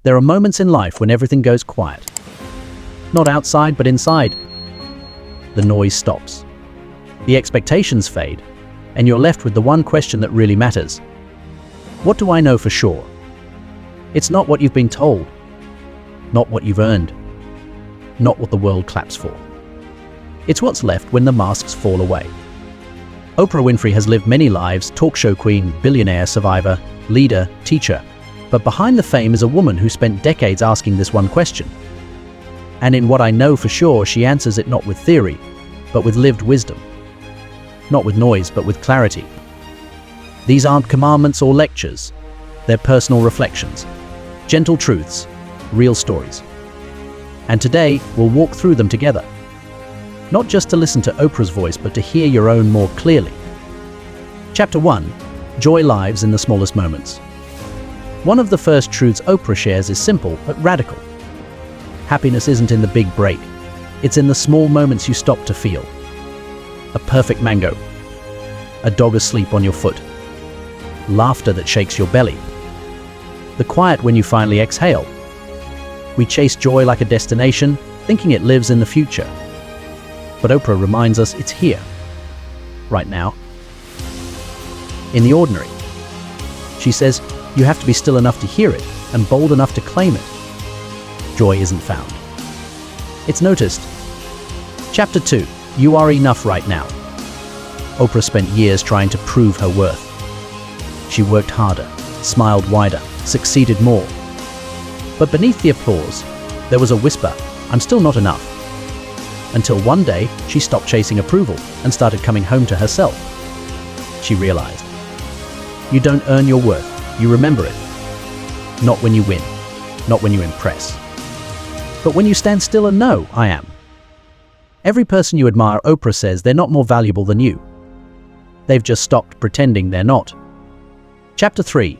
There are moments in life when everything goes quiet. Not outside, but inside. The noise stops. The expectations fade, and you're left with the one question that really matters. What do I know for sure? It's not what you've been told, not what you've earned, not what the world claps for. It's what's left when the masks fall away. Oprah Winfrey has lived many lives: talk show queen, billionaire, survivor, leader, teacher. But behind the fame is a woman who spent decades asking this one question. And in What I Know for Sure, she answers it not with theory, but with lived wisdom. Not with noise, but with clarity. These aren't commandments or lectures. They're personal reflections, gentle truths, real stories. And today, we'll walk through them together. Not just to listen to Oprah's voice, but to hear your own more clearly. Chapter 1. Joy lives in the smallest moments. One of the first truths Oprah shares is simple but radical. Happiness isn't in the big break. It's in the small moments you stop to feel. A perfect mango. A dog asleep on your foot. Laughter that shakes your belly. The quiet when you finally exhale. We chase joy like a destination, thinking it lives in the future. But Oprah reminds us it's here, right now, in the ordinary. She says, you have to be still enough to hear it and bold enough to claim it. Joy isn't found. It's noticed. Chapter 2. You are enough right now. Oprah spent years trying to prove her worth. She worked harder, smiled wider, succeeded more. But beneath the applause, there was a whisper, I'm still not enough. Until one day, she stopped chasing approval and started coming home to herself. She realized, you don't earn your worth, you remember it. Not when you win, not when you impress, but when you stand still and know, I am. Every person you admire, Oprah says, they're not more valuable than you. They've just stopped pretending they're not. Chapter 3.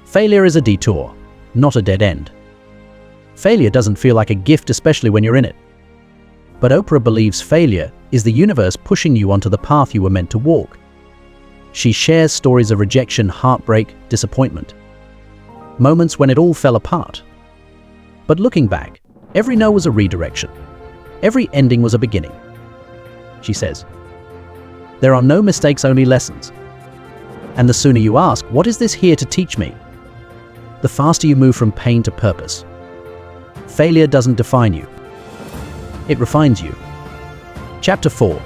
Failure is a detour, not a dead end. Failure doesn't feel like a gift, especially when you're in it. But Oprah believes failure is the universe pushing you onto the path you were meant to walk. She shares stories of rejection, heartbreak, disappointment. Moments when it all fell apart. But looking back, every no was a redirection. Every ending was a beginning. She says, there are no mistakes, only lessons. And the sooner you ask, what is this here to teach me? The faster you move from pain to purpose. Failure doesn't define you. It refines you. Chapter 4.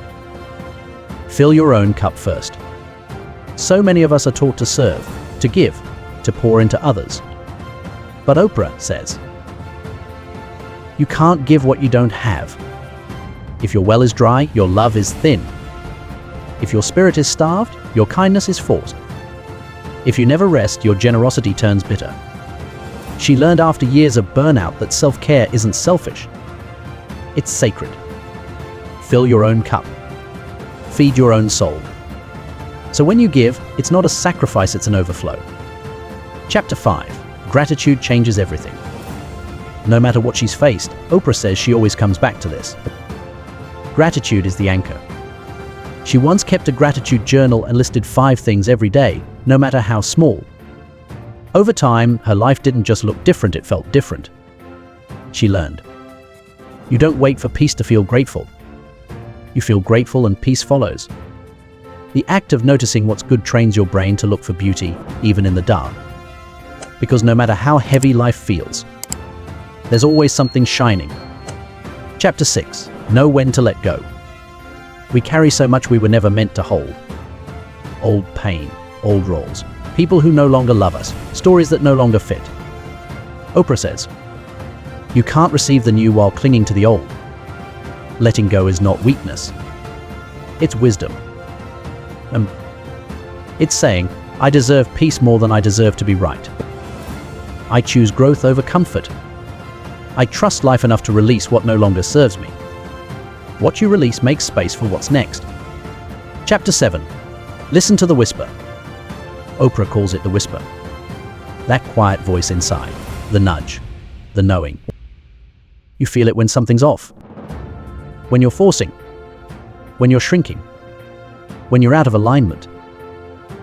Fill your own cup first. So many of us are taught to serve, to give, to pour into others. But Oprah says, you can't give what you don't have. If your well is dry, your love is thin. If your spirit is starved, your kindness is forced. If you never rest, your generosity turns bitter. She learned after years of burnout that self-care isn't selfish. It's sacred. Fill your own cup. Feed your own soul. So when you give, it's not a sacrifice, it's an overflow. Chapter 5. Gratitude changes everything. No matter what she's faced, Oprah says she always comes back to this. Gratitude is the anchor. She once kept a gratitude journal and listed 5 things every day, no matter how small. Over time, her life didn't just look different, it felt different. She learned. You don't wait for peace to feel grateful. You feel grateful and peace follows. The act of noticing what's good trains your brain to look for beauty, even in the dark. Because no matter how heavy life feels, there's always something shining. Chapter 6. Know when to let go. We carry so much we were never meant to hold. Old pain, old roles, people who no longer love us, stories that no longer fit. Oprah says, you can't receive the new while clinging to the old. Letting go is not weakness. It's wisdom. It's saying, I deserve peace more than I deserve to be right. I choose growth over comfort. I trust life enough to release what no longer serves me. What you release makes space for what's next. Chapter 7. Listen to the whisper. Oprah calls it the whisper. That quiet voice inside, the nudge, the knowing. You feel it when something's off. When you're forcing. When you're shrinking. When you're out of alignment.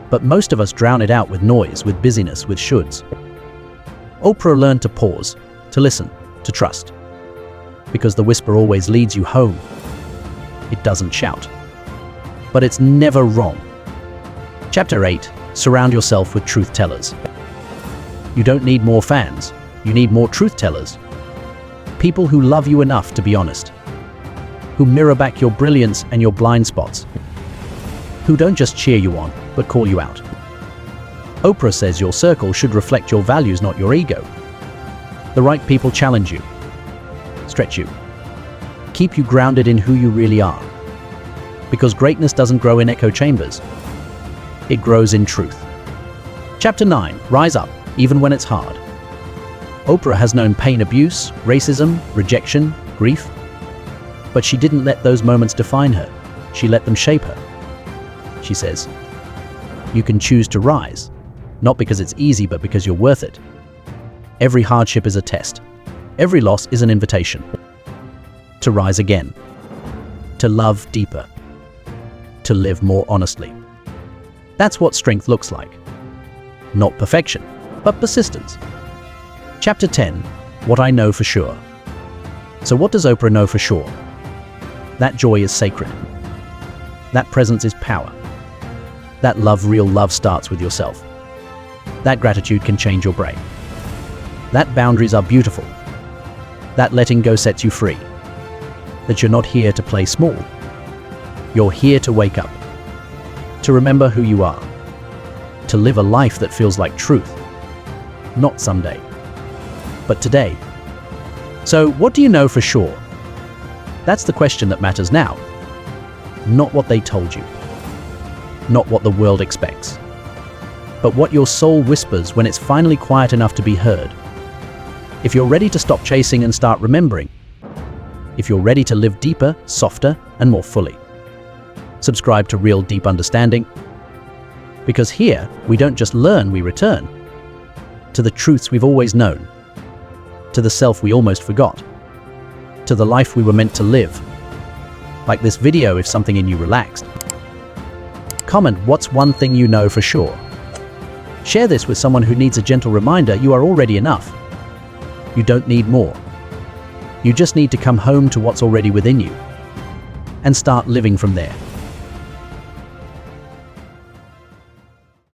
But most of us drown it out with noise, with busyness, with shoulds. Oprah learned to pause, to listen, to trust. Because the whisper always leads you home. It doesn't shout. But it's never wrong. Chapter 8. Surround yourself with truth tellers. You don't need more fans. You need more truth tellers. People who love you enough to be honest. Who mirror back your brilliance and your blind spots. Who don't just cheer you on, but call you out. Oprah says your circle should reflect your values, not your ego. The right people challenge you, stretch you, keep you grounded in who you really are. Because greatness doesn't grow in echo chambers. It grows in truth. Chapter 9. Rise up, even when it's hard. Oprah has known pain, abuse, racism, rejection, grief. But she didn't let those moments define her. She let them shape her. She says, you can choose to rise, not because it's easy, but because you're worth it. Every hardship is a test. Every loss is an invitation. To rise again. To love deeper. To live more honestly. That's what strength looks like. Not perfection, but persistence. Chapter 10. What I know for sure. So what does Oprah know for sure? That joy is sacred. That presence is power. That love, real love, starts with yourself. That gratitude can change your brain. That boundaries are beautiful. That letting go sets you free. That you're not here to play small. You're here to wake up. To remember who you are. To live a life that feels like truth. Not someday, but today. So what do you know for sure? That's the question that matters now. Not what they told you. Not what the world expects. But what your soul whispers when it's finally quiet enough to be heard. If you're ready to stop chasing and start remembering. If you're ready to live deeper, softer, and more fully. Subscribe to Real Deep Understanding. Because here, we don't just learn, we return. To the truths we've always known. To the self we almost forgot. To the life we were meant to live. Like this video if something in you relaxed. Comment what's one thing you know for sure. Share this with someone who needs a gentle reminder you are already enough. You don't need more. You just need to come home to what's already within you and start living from there.